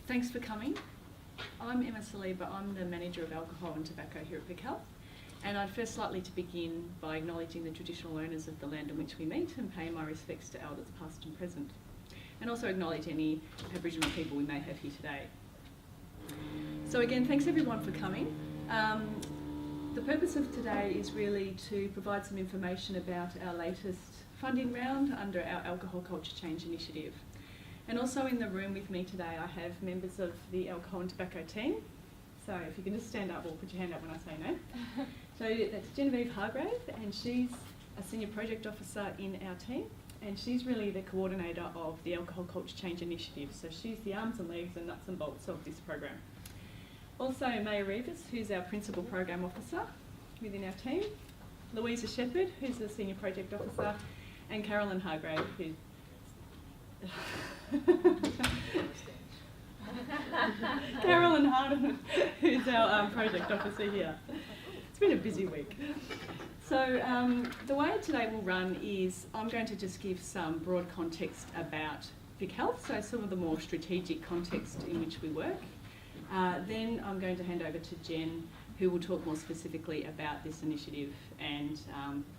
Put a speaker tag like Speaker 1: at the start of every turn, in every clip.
Speaker 1: Thanks for coming. I'm Emma Saliba. I'm the Manager of Alcohol and Tobacco here at Vic Health. And I'd first like to begin by acknowledging the traditional owners of the land in which we meet and pay my respects to elders past and present. And also acknowledge any Aboriginal people we may have here today. So again, thanks everyone for coming. The purpose of today is really to provide some information about our latest funding round under our Alcohol Culture Change initiative. And also in the room with me today, I have members of the Alcohol and Tobacco team. So if you can just stand up or put your hand up when I say name. So that's Genevieve Hargrave, and she's a Senior Project Officer in our team, and she's really the coordinator of the Alcohol Culture Change initiative. So she's the arms and legs and nuts and bolts of this program. Also Maya Rivas, who's our Principal Program Officer within our team, Louisa Shepherd, who's the Senior Project Officer, and Carolyn Hargrave, who Carolyn Harden, who's our project officer here. It's been a busy week. So the way today will run is I'm going to just give some broad context about Vic Health, so some of the more strategic context in which we work. Then I'm going to hand over to Jen, who will talk more specifically about this initiative, and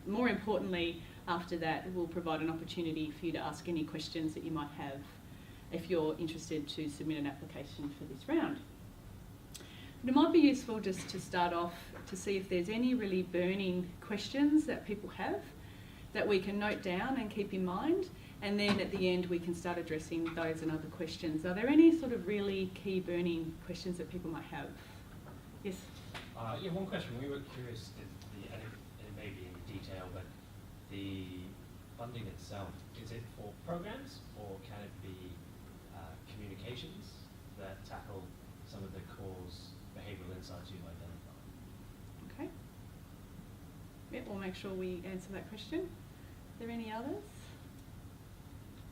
Speaker 1: more importantly, after that, we'll provide an opportunity for you to ask any questions that you might have if you're interested to submit an application for this round. But it might be useful just to start off to see if there's any really burning questions that people have that we can note down and keep in mind, and then at the end we can start addressing those and other questions. Are there any sort of really key burning questions that people might have? Yes?
Speaker 2: Yeah, one question. We were curious, and it may be in detail, but the funding itself, is it for programs or can it be communications that tackle some of the cause behavioural insights you've identified?
Speaker 1: Okay. Yep, we'll make sure we answer that question. Are there any others?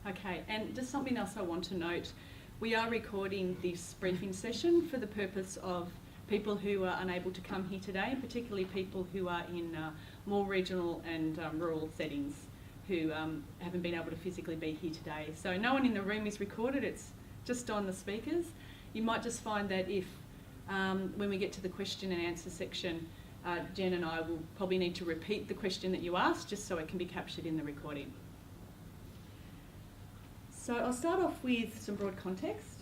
Speaker 1: Okay, and just something else I want to note. We are recording this briefing session for the purpose of people who are unable to come here today, and particularly people who are in more regional and rural settings who haven't been able to physically be here today. So no one in the room is recorded, it's just on the speakers. You might just find that if, when we get to the question and answer section, Jen and I will probably need to repeat the question that you asked just so it can be captured in the recording. So I'll start off with some broad context.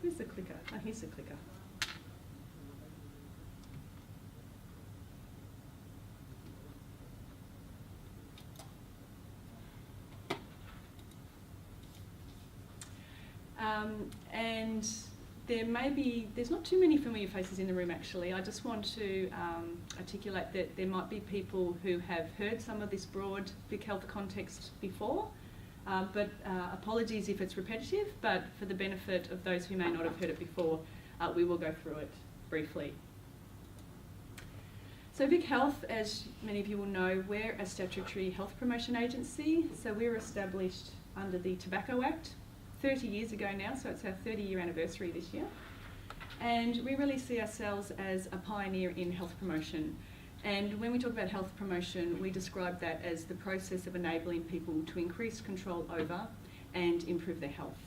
Speaker 1: Where's the clicker? Oh, here's the clicker. And there's not too many familiar faces in the room actually. I just want to articulate that there might be people who have heard some of this broad Vic Health context before, but apologies if it's repetitive, but for the benefit of those who may not have heard it before, we will go through it briefly. So Vic Health, as many of you will know, we're a statutory health promotion agency, so we were established under the Tobacco Act 30 years ago now, so it's our 30-year anniversary this year. And we really see ourselves as a pioneer in health promotion. And when we talk about health promotion, we describe that as the process of enabling people to increase control over and improve their health.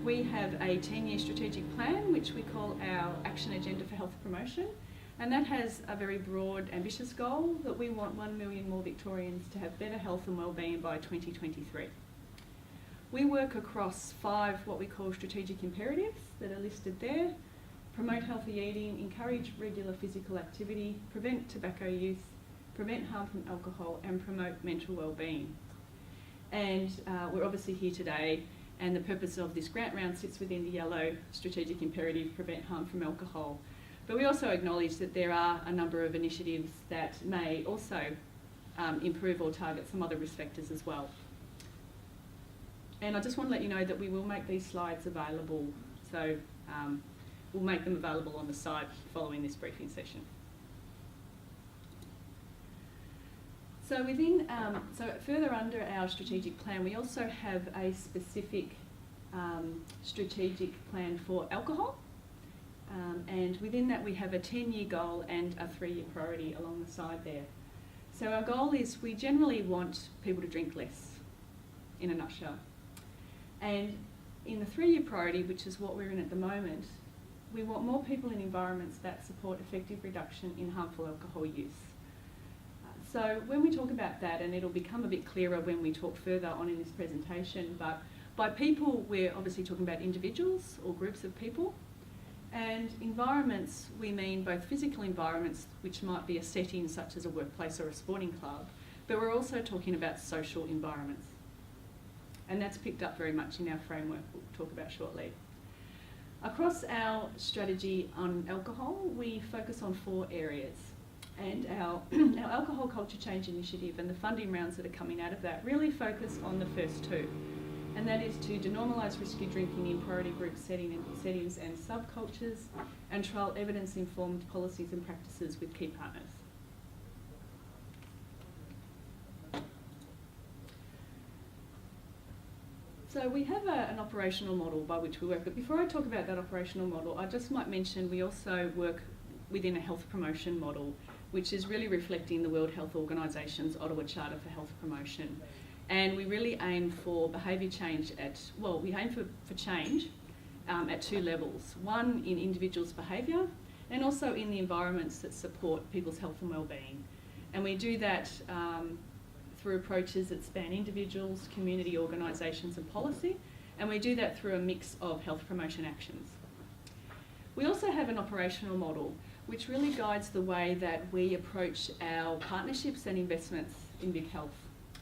Speaker 1: We have a 10-year strategic plan, which we call our Action Agenda for Health Promotion. And that has a very broad, ambitious goal that we want 1 million more Victorians to have better health and wellbeing by 2023. We work across 5 what we call strategic imperatives that are listed there: promote healthy eating, encourage regular physical activity, prevent tobacco use, prevent harm from alcohol, and promote mental wellbeing. And we're obviously here today, and the purpose of this grant round sits within the yellow strategic imperative, prevent harm from alcohol. But we also acknowledge that there are a number of initiatives that may also improve or target some other risk factors as well. And I just want to let you know that we will make these slides available, so we'll make them available on the site following this briefing session. So so further under our strategic plan, we also have a specific strategic plan for alcohol. And within that we have a 10-year goal and a 3-year priority along the side there. So our goal is we generally want people to drink less, in a nutshell. And in the 3-year priority, which is what we're in at the moment, we want more people in environments that support effective reduction in harmful alcohol use. So when we talk about that, and it'll become a bit clearer when we talk further on in this presentation, but by people, we're obviously talking about individuals or groups of people. And environments, we mean both physical environments, which might be a setting such as a workplace or a sporting club, but we're also talking about social environments. And that's picked up very much in our framework we'll talk about shortly. Across our strategy on alcohol, we focus on 4 areas. And our alcohol culture change initiative and the funding rounds that are coming out of that really focus on the first 2. And that is to denormalise risky drinking in priority group settings and subcultures, and trial evidence-informed policies and practices with key partners. So we have an operational model by which we work, but before I talk about that operational model, I just might mention we also work within a health promotion model, which is really reflecting the World Health Organisation's Ottawa Charter for Health Promotion. And we really aim for behaviour change we aim for change at 2 levels. One in individuals' behaviour, and also in the environments that support people's health and wellbeing. And we do that through approaches that span individuals, community organisations and policy, and we do that through a mix of health promotion actions. We also have an operational model which really guides the way that we approach our partnerships and investments in Vic Health.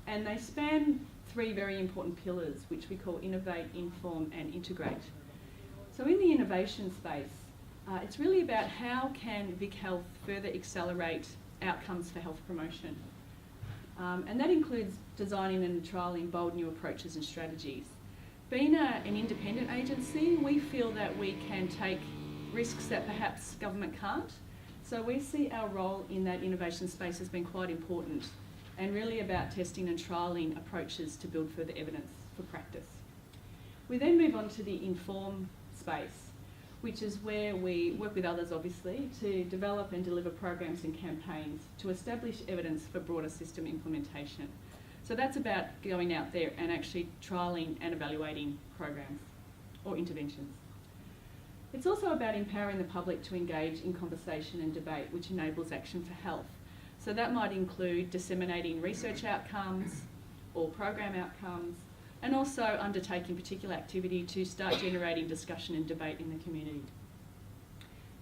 Speaker 1: And they span 3 very important pillars, which we call innovate, inform and integrate. So in the innovation space, it's really about how can Vic Health further accelerate outcomes for health promotion. And that includes designing and trialling bold new approaches and strategies. Being an independent agency, we feel that we can take risks that perhaps government can't. So we see our role in that innovation space as being quite important, and really about testing and trialling approaches to build further evidence for practice. We then move on to the inform space, which is where we work with others, obviously, to develop and deliver programs and campaigns to establish evidence for broader system implementation. So that's about going out there and actually trialling and evaluating programs or interventions. It's also about empowering the public to engage in conversation and debate, which enables action for health. So that might include disseminating research outcomes or program outcomes, and also undertaking particular activity to start generating discussion and debate in the community.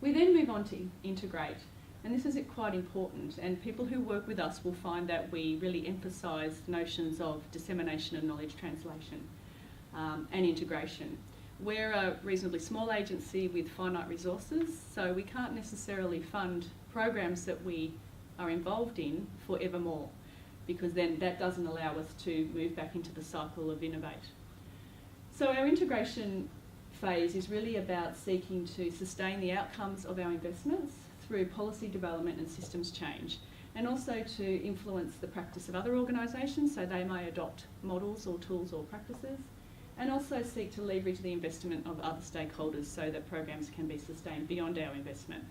Speaker 1: We then move on to integrate, and this is quite important, and people who work with us will find that we really emphasise notions of dissemination and knowledge translation and integration. We're a reasonably small agency with finite resources, so we can't necessarily fund programs that we are involved in forevermore, because then that doesn't allow us to move back into the cycle of innovate. So our integration phase is really about seeking to sustain the outcomes of our investments through policy development and systems change, and also to influence the practice of other organisations so they may adopt models or tools or practices, and also seek to leverage the investment of other stakeholders so that programs can be sustained beyond our investment.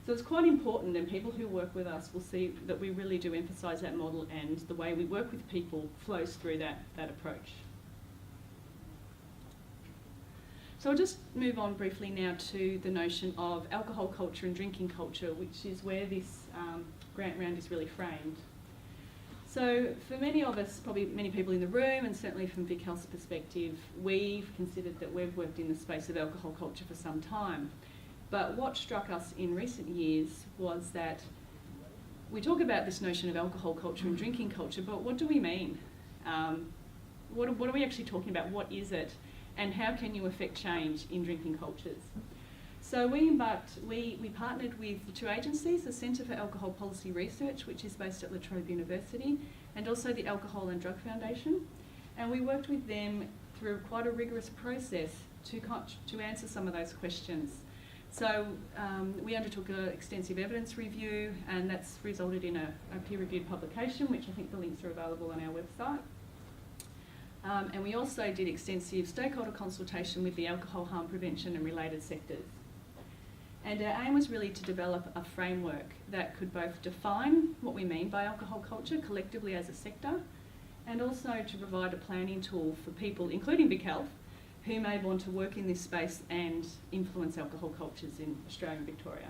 Speaker 1: So it's quite important, and people who work with us will see that we really do emphasise that model, and the way we work with people flows through that approach. So I'll just move on briefly now to the notion of alcohol culture and drinking culture, which is where this grant round is really framed. So for many of us, probably many people in the room, and certainly from Vic Health's perspective, we've considered that we've worked in the space of alcohol culture for some time. But what struck us in recent years was that we talk about this notion of alcohol culture and drinking culture, but what do we mean? What are we actually talking about? What is it? And how can you affect change in drinking cultures? So we partnered with 2 agencies, the Centre for Alcohol Policy Research, which is based at La Trobe University, and also the Alcohol and Drug Foundation. And we worked with them through quite a rigorous process to answer some of those questions. So we undertook an extensive evidence review, and that's resulted in a peer-reviewed publication, which I think the links are available on our website. And we also did extensive stakeholder consultation with the alcohol harm prevention and related sectors. And our aim was really to develop a framework that could both define what we mean by alcohol culture collectively as a sector, and also to provide a planning tool for people, including Vic Health, who may want to work in this space and influence alcohol cultures in Australia and Victoria.